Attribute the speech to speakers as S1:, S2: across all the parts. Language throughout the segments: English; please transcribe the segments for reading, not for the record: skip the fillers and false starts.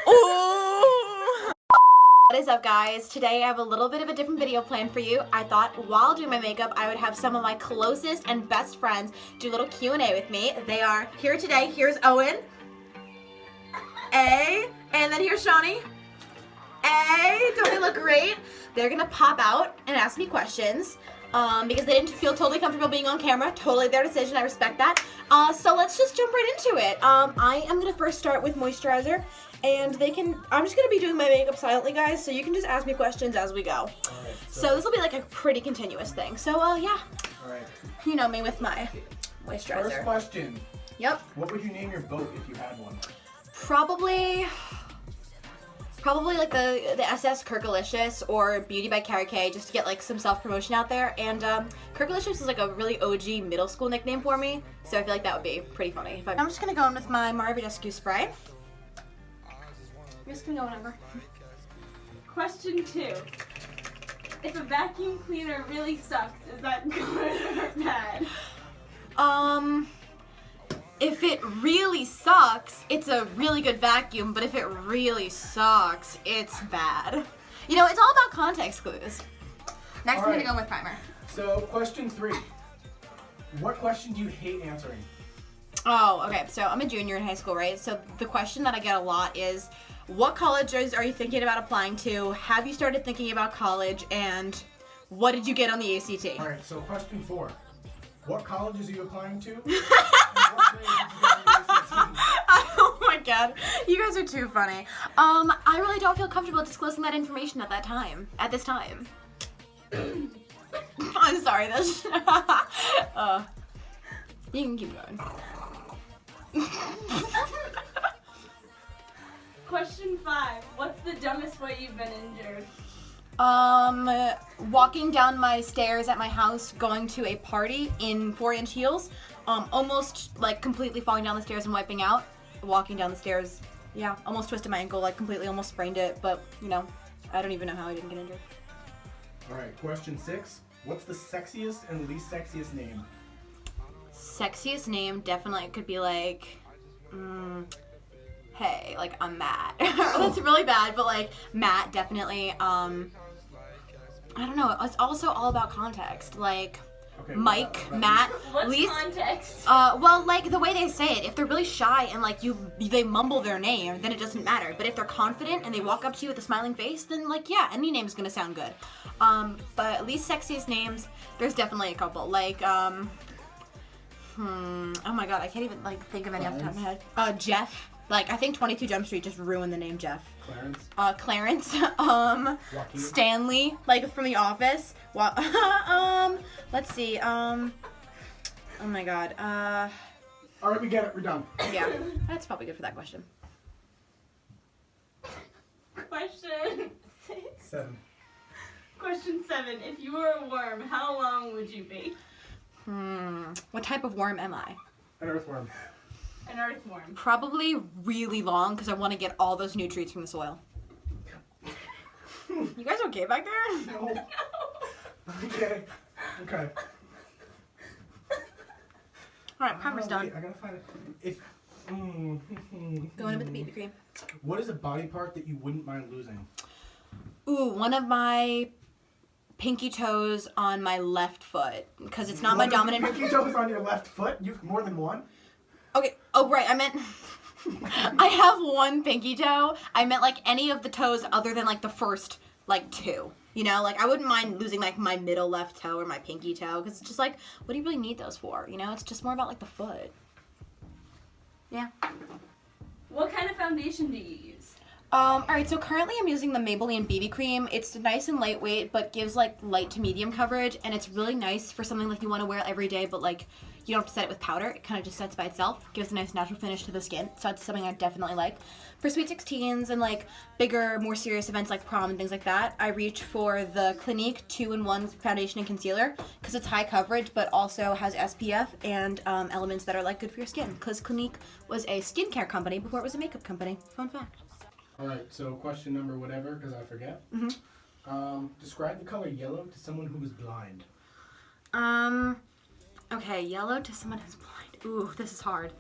S1: Ooh. What is up, guys? Today I have a little bit of a different video planned for you. I thought while doing my makeup I would have some of my closest and best friends do a little Q&A with me. They are here today. Here's Owen. A. And then here's Shawnee. A. Don't they look great? They're gonna pop out and ask me questions because they didn't feel totally comfortable being on camera. Totally their decision. I respect that. So let's just jump right into it. I am gonna first start with moisturizer. And I'm just gonna be doing my makeup silently, guys, so you can just ask me questions as we go.
S2: Right,
S1: so this will be like a pretty continuous thing. So, yeah.
S2: Alright.
S1: You know me with my moisturizer.
S2: First question.
S1: Yep.
S2: What would you name your boat if you had one?
S1: Probably like the SS Kirkalicious or Beauty by Carrie K, just to get like some self-promotion out there. And Kirkalicious is like a really OG middle school nickname for me, so I feel like that would be pretty funny. I'm just gonna go in with my Marvy Rescue spray. I'm just gonna go whenever.
S3: Question 2. If a vacuum cleaner really sucks, is that good or bad?
S1: If it really sucks, it's a really good vacuum, but if it really sucks, it's bad. You know, it's all about context clues. Next, I'm gonna go with primer.
S2: So, question 3. What question do you hate answering?
S1: Oh, okay, so I'm a junior in high school, right? So the question that I get a lot is, what colleges are you thinking about applying to? Have you started thinking about college? And what did you get on the ACT?
S2: Alright, so question 4. What colleges are you applying to? And what grade did you get on the ACT?
S1: Oh my god, you guys are too funny. I really don't feel comfortable disclosing that information at this time. I'm sorry, that's you can keep going.
S3: Question 5. What's the dumbest way you've been injured?
S1: Walking down my stairs at my house, going to a party in 4-inch heels, almost like completely falling down the stairs and wiping out. Walking down the stairs, yeah, almost twisted my ankle, like completely almost sprained it, but you know, I don't even know how I didn't get injured.
S2: Alright, question 6. What's the sexiest and least sexiest name?
S1: Sexiest name definitely could be like, hey, like I'm Matt. That's really bad, but like Matt definitely. I don't know. It's also all about context. Like
S2: Okay,
S1: Mike, Matt.
S3: What's
S1: least,
S3: context?
S1: well, like the way they say it. If they're really shy and like they mumble their name, then it doesn't matter. But if they're confident and they walk up to you with a smiling face, then like yeah, any name's gonna sound good. But least sexiest names, there's definitely a couple. Like oh my god, I can't even like think of any off the top of my head. Jeff. Like I think 22 Jump Street just ruined the name Jeff.
S2: Clarence?
S1: Clarence. Stanley, like from The Office. Let's see. Oh my god.
S2: Alright, we get it. We're done.
S1: Yeah, that's probably good for that question.
S3: Question 6.
S2: 7.
S3: Question 7. If you were a worm, how long would you be?
S1: What type of worm am I?
S2: An earthworm.
S3: An earthworm.
S1: Probably really long because I want to get all those nutrients from the soil. You guys okay back there?
S2: No. Okay. Okay.
S1: Alright, primer's done.
S2: Wait, I gotta find it.
S1: Going in with the BB cream.
S2: What is a body part that you wouldn't mind losing?
S1: Ooh, one of my pinky toes on my left foot because it's not my dominant.
S2: Pinky toes on your left foot? You've more than one?
S1: Okay. Oh, right. I meant I have one pinky toe. I meant like any of the toes other than like the first like 2. You know, like I wouldn't mind losing like my middle left toe or my pinky toe because it's just like, what do you really need those for? You know, it's just more about like the foot. Yeah.
S3: What kind of foundation do you use?
S1: Alright, so currently I'm using the Maybelline BB cream. It's nice and lightweight, but gives like light to medium coverage, and it's really nice for something like you want to wear every day, but like you don't have to set it with powder. It kind of just sets by itself, gives a nice natural finish to the skin, so it's something I definitely like. For Sweet 16s and like bigger, more serious events like prom and things like that, I reach for the Clinique 2-in-1 foundation and concealer because it's high coverage, but also has SPF and elements that are like good for your skin, because Clinique was a skincare company before it was a makeup company. Fun fact.
S2: Alright, so question number whatever, because I forget. Describe the color yellow to someone who is blind.
S1: Okay, yellow to someone who's blind. Ooh, this is hard.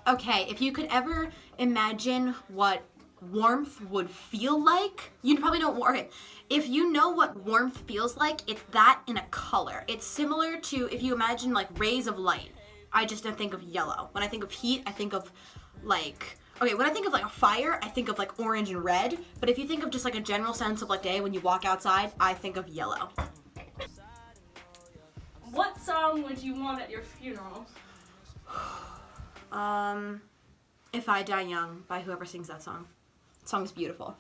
S1: Okay, if you could ever imagine what warmth would feel like, you'd probably know. Okay, if you know what warmth feels like, it's that in a color. It's similar to if you imagine like rays of light. I just don't think of yellow. When I think of heat, I think of like. Okay, when I think of like a fire, I think of like orange and red. But if you think of just like a general sense of like day when you walk outside, I think of yellow.
S3: What song would you want at your funeral?
S1: If I Die Young by whoever sings that song. The song is beautiful.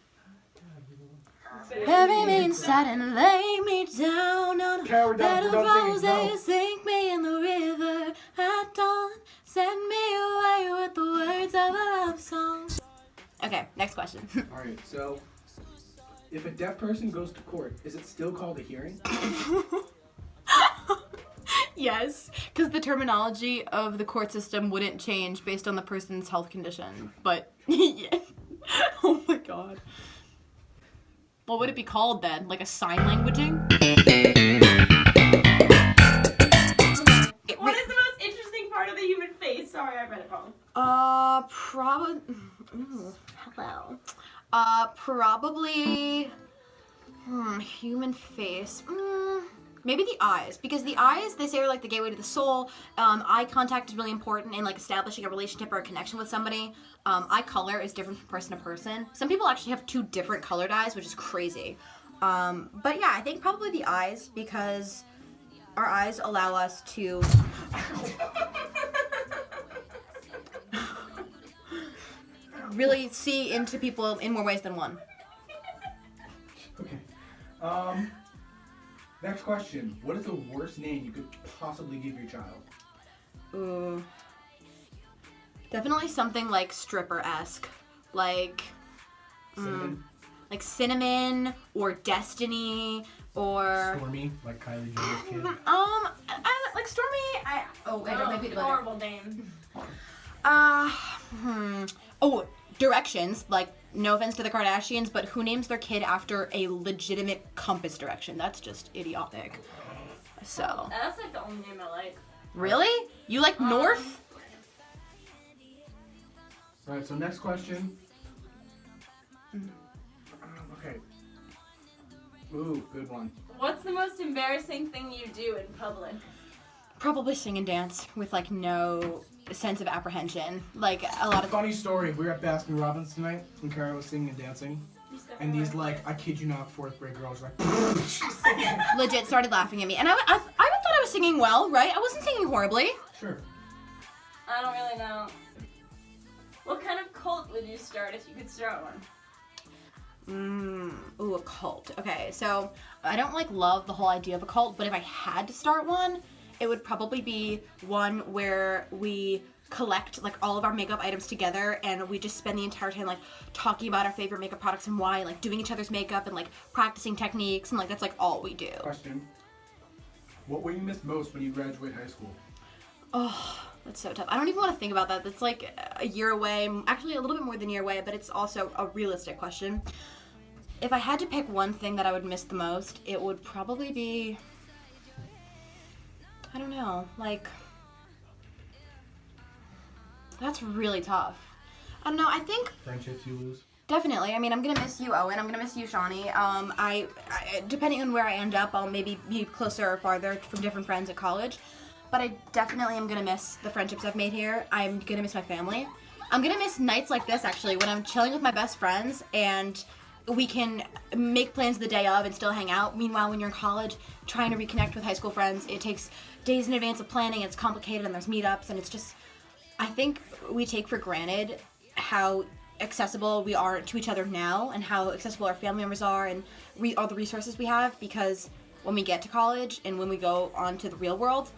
S3: Very
S1: Bury me inside and lay me down on
S2: Kara,
S1: a
S2: we're
S1: bed
S2: done.
S1: of
S2: We're done singing. No.
S1: roses. Sink me in the river at dawn. Send me away with the words of a love song. Okay, next question.
S2: Alright, so if a deaf person goes to court, is it still called a hearing?
S1: Yes, because the terminology of the court system wouldn't change based on the person's health condition. But, yeah. Oh my god. What would it be called then? Like a sign languaging?
S3: What is the most interesting part of the human face? Sorry, I read it wrong.
S1: Probably. Hello. Probably. Human face. Maybe the eyes, because the eyes, they say, are like the gateway to the soul. Eye contact is really important in like establishing a relationship or a connection with somebody. Eye color is different from person to person. Some people actually have 2 different colored eyes, which is crazy. But yeah, I think probably the eyes, because our eyes allow us to really see into people in more ways than one.
S2: Okay. Next question. What is the worst name you could possibly give your child?
S1: Ooh. Definitely something like stripper-esque. Like,
S2: Cinnamon?
S1: like Cinnamon or Destiny or...
S2: Stormy, like Kylie Jenner's kid.
S1: Like Stormy, I might be the
S3: Horrible name.
S1: Oh, Directions, like, no offense to the Kardashians, but who names their kid after a legitimate compass direction? That's just idiotic. So.
S3: That's like the only name I like.
S1: Really? You like North?
S2: Alright, so next question. Okay. Ooh, good one.
S3: What's the most embarrassing thing you do in public?
S1: Probably sing and dance with, like, no sense of apprehension. Like, a lot of...
S2: Funny story, we were at Baskin Robbins tonight, and Kara was singing and dancing. And these, like, I kid you not, 4th grade girls were like...
S1: legit started laughing at me. And I thought I was singing well, right? I wasn't singing horribly.
S2: Sure.
S3: I don't really know. What kind of cult would you start if you could start one?
S1: Ooh, a cult. Okay, so I don't, like, love the whole idea of a cult, but if I had to start one, it would probably be one where we collect like all of our makeup items together and we just spend the entire time like talking about our favorite makeup products and why, like doing each other's makeup and like practicing techniques, and like that's like all we do.
S2: Question. What will you miss most when you graduate high school?
S1: Oh, that's so tough. I don't even want to think about that. That's like a year away, actually a little bit more than a year away, but it's also a realistic question. If I had to pick one thing that I would miss the most, it would probably be, I don't know, like, that's really tough. I don't know, I think...
S2: Friendships you lose?
S1: Definitely. I mean, I'm gonna miss you, Owen. I'm gonna miss you, Shawnee. I depending on where I end up, I'll maybe be closer or farther from different friends at college. But I definitely am gonna miss the friendships I've made here. I'm gonna miss my family. I'm gonna miss nights like this, actually, when I'm chilling with my best friends and we can make plans the day of and still hang out. Meanwhile, when you're in college, trying to reconnect with high school friends, it takes days in advance of planning, it's complicated, and there's meetups, and it's just... I think we take for granted how accessible we are to each other now and how accessible our family members are and all the resources we have, because when we get to college and when we go on to the real world,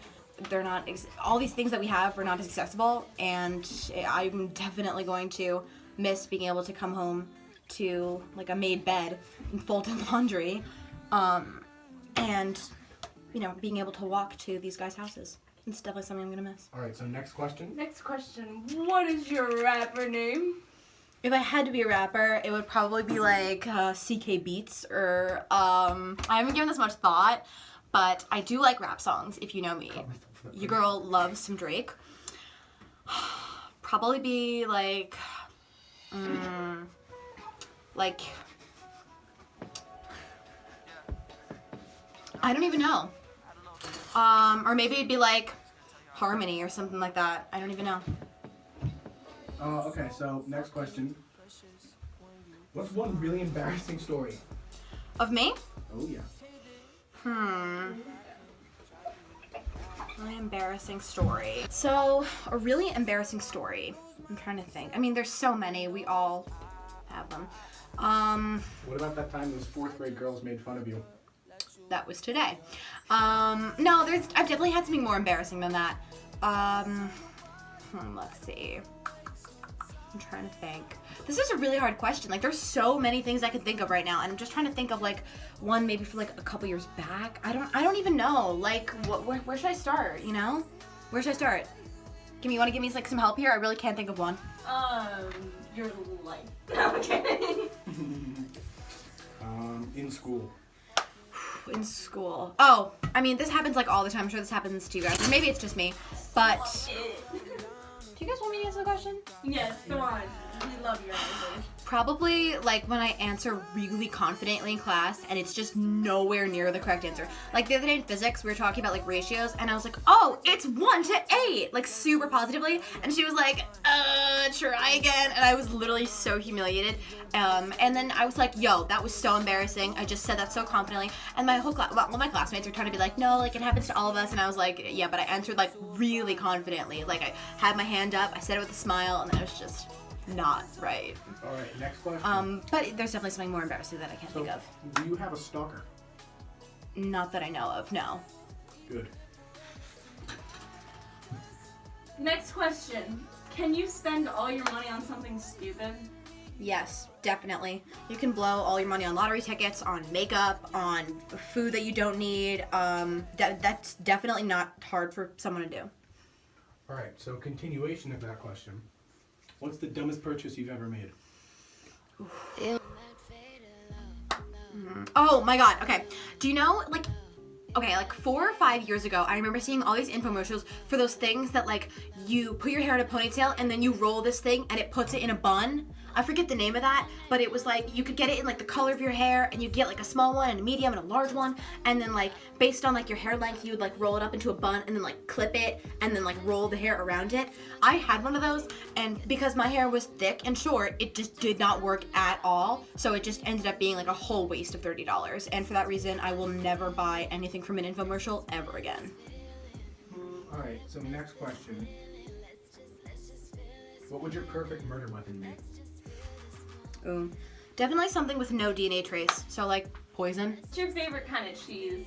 S1: they're not all these things that we have are not as accessible, and I'm definitely going to miss being able to come home to like a made bed and folded laundry, and you know, being able to walk to these guys' houses. It's definitely something I'm gonna miss.
S2: Alright, so next question.
S3: Next question. What is your rapper name?
S1: If I had to be a rapper, it would probably be like CK Beats or I haven't given this much thought, but I do like rap songs, if you know me. Your girl loves some Drake. probably be like, like, I don't even know. Or maybe it'd be like Harmony or something like that. I don't even know.
S2: Okay, so next question. What's one really embarrassing story?
S1: Of me?
S2: Oh, yeah.
S1: Really embarrassing story. So, a really embarrassing story. I'm trying to think. I mean, there's so many. We all have them.
S2: What about that time those 4th grade girls made fun of you?
S1: That was today. No, I've definitely had something more embarrassing than that. Let's see. I'm trying to think. This is a really hard question. Like, there's so many things I can think of right now, and I'm just trying to think of like one maybe for like a couple years back. I don't even know. Like, where should I start? You know, where should I start? You want to give me like some help here? I really can't think of one.
S3: Your life. No, I'm kidding.
S2: In school.
S1: In school. Oh, I mean, this happens like all the time. I'm sure this happens to you guys. Or maybe it's just me. But do you guys want me to answer the question?
S3: Yes, go on. We love your answers.
S1: Probably like when I answer really confidently in class and it's just nowhere near the correct answer. Like the other day in physics, we were talking about like ratios and I was like, oh, it's 1:8, like super positively. And she was like, try again. And I was literally so humiliated. And then I was like, yo, that was so embarrassing. I just said that so confidently. And my whole class, well, all my classmates were trying to be like, no, like it happens to all of us. And I was like, yeah, but I answered like really confidently. Like I had my hand up, I said it with a smile, and I was just not right.
S2: All right, next question.
S1: But there's definitely something more embarrassing that I can't think of.
S2: Do you have a stalker?
S1: Not that I know of, no.
S2: Good.
S3: Next question. Can you spend all your money on something stupid?
S1: Yes, definitely. You can blow all your money on lottery tickets, on makeup, on food that you don't need. That's definitely not hard for someone to do.
S2: All right, so continuation of that question. What's the dumbest purchase you've ever made?
S1: Oh my god, okay. Do you know, like 4 or 5 years ago, I remember seeing all these infomercials for those things that, like, you put your hair in a ponytail and then you roll this thing and it puts it in a bun. I forget the name of that, but it was like, you could get it in, like, the color of your hair, and you get, like, a small one and a medium and a large one, and then, like, based on, like, your hair length, you would, like, roll it up into a bun and then, like, clip it and then, like, roll the hair around it. I had one of those, and because my hair was thick and short, it just did not work at all, so it just ended up being, like, a whole waste of $30, and for that reason, I will never buy anything from an infomercial ever again.
S2: All right, so next question. What would your perfect murder weapon be?
S1: Ooh. Definitely something with no DNA trace. So like poison.
S3: What's your favorite kind of cheese?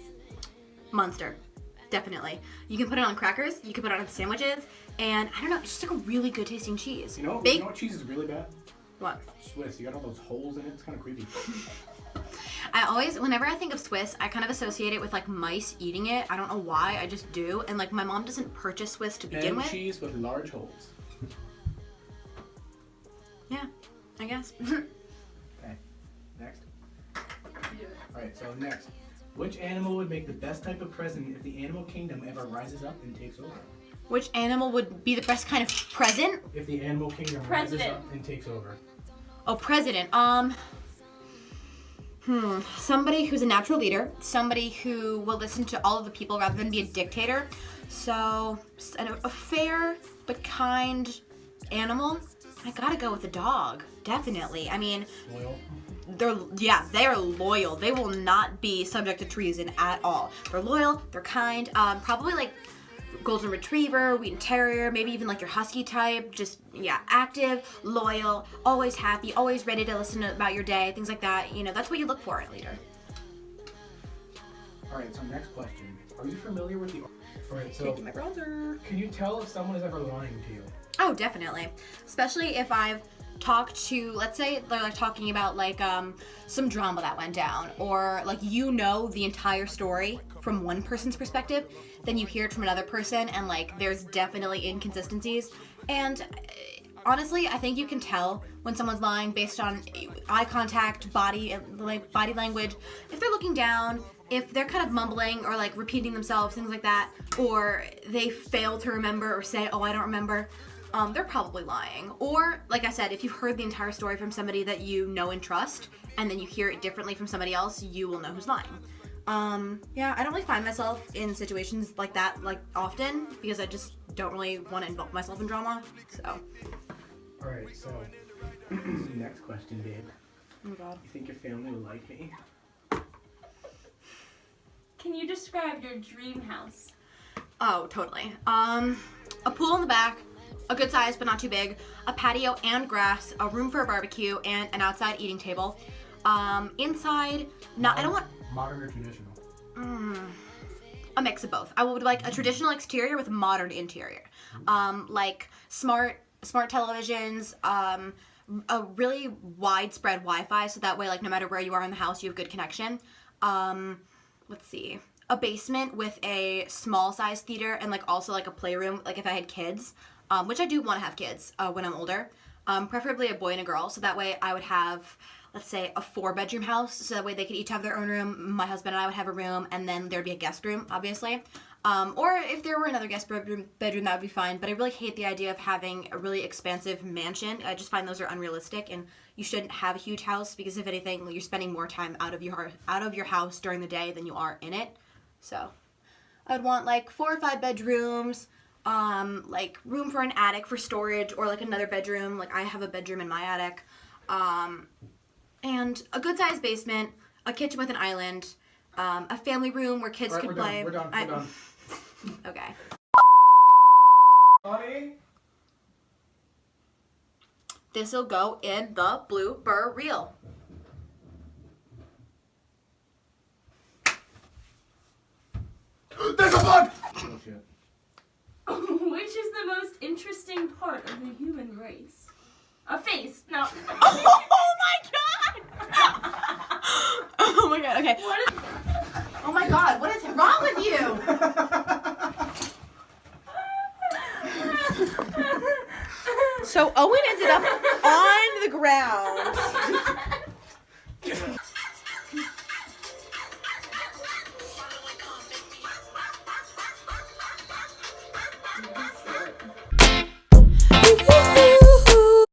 S1: Munster. Definitely. You can put it on crackers, you can put it on sandwiches, and I don't know, it's just like a really good tasting cheese.
S2: You know what cheese is really bad?
S1: What?
S2: Swiss. You got all those holes in it. It's kind of creepy.
S1: Whenever I think of Swiss, I kind of associate it with like mice eating it. I don't know why, I just do. And like my mom doesn't purchase Swiss to begin with.
S2: Cheese with large holes.
S1: Yeah, I guess.
S2: Okay, next. Alright, so next. Which animal would make the best type of president if the animal kingdom ever rises up and takes over?
S1: Which animal would be the best kind of present?
S2: If the animal kingdom rises up and takes over.
S1: Oh, president. Somebody who's a natural leader. Somebody who will listen to all of the people rather than be a dictator. So, a fair but kind animal. I gotta go with a dog. Definitely. I mean,
S2: Loyal.
S1: They are loyal. They will not be subject to treason at all. They're loyal, they're kind, probably like golden retriever, Wheaten Terrier, maybe even like your husky type, just, active, loyal, always happy, always ready to listen about your day, things like that. You know, that's what you look for in a leader.
S2: Alright, so next question. Are you familiar with the... Alright, so...
S1: Taking my bronzer.
S2: Can you tell if someone is ever lying to you?
S1: Oh, definitely. Especially if I've talked to, let's say they're like talking about like some drama that went down, or like the entire story from one person's perspective, then you hear it from another person and like there's definitely inconsistencies. And honestly, I think you can tell when someone's lying based on eye contact, body language. If they're looking down, if they're kind of mumbling or like repeating themselves, things like that, or they fail to remember or say, oh, I don't remember. they're probably lying. Or, like I said, if you've heard the entire story from somebody that you know and trust, and then you hear it differently from somebody else, you will know who's lying. Yeah, I don't really find myself in situations like that, like, often, because I just don't really want to involve myself in drama, so.
S2: Alright, so, next question, babe.
S1: Oh my god.
S2: You think your family will like me?
S3: Can you describe your dream house?
S1: Oh, totally. A pool in the back, a good size but not too big, a patio and grass, a room for a barbecue, and an outside eating table. Inside, I don't want...
S2: Modern or traditional?
S1: A mix of both. I would like a traditional exterior with modern interior. Like smart televisions, a really widespread Wi-Fi, so that way, like, no matter where you are in the house, you have good connection. Let's see. A basement with a small size theater and, like, also, like, a playroom, like, if I had kids, which I do want to have kids when I'm older. Preferably a boy and a girl, so that way I would have, let's say, a 4-bedroom house, so that way they could each have their own room. My husband and I would have a room, and then there'd be a guest room, obviously. Or if there were another guest bedroom, that would be fine, but I really hate the idea of having a really expansive mansion. I just find those are unrealistic, and you shouldn't have a huge house, because if anything, you're spending more time out of your house during the day than you are in it. So, I would want, like, 4 or 5 bedrooms, like, room for an attic for storage, or, like, another bedroom. Like, I have a bedroom in my attic. And a good-sized basement, a kitchen with an island, a family room where kids could play.
S2: We're done.
S1: Okay.
S2: Honey?
S1: This'll go in the blooper reel.
S2: There's a bug! Oh, shit.
S3: Which is the most interesting part of the human race? A face. No.
S1: Oh my god! Oh my god, okay.
S3: What is...
S1: Oh my god, what is wrong with you? So Owen ended up on the ground.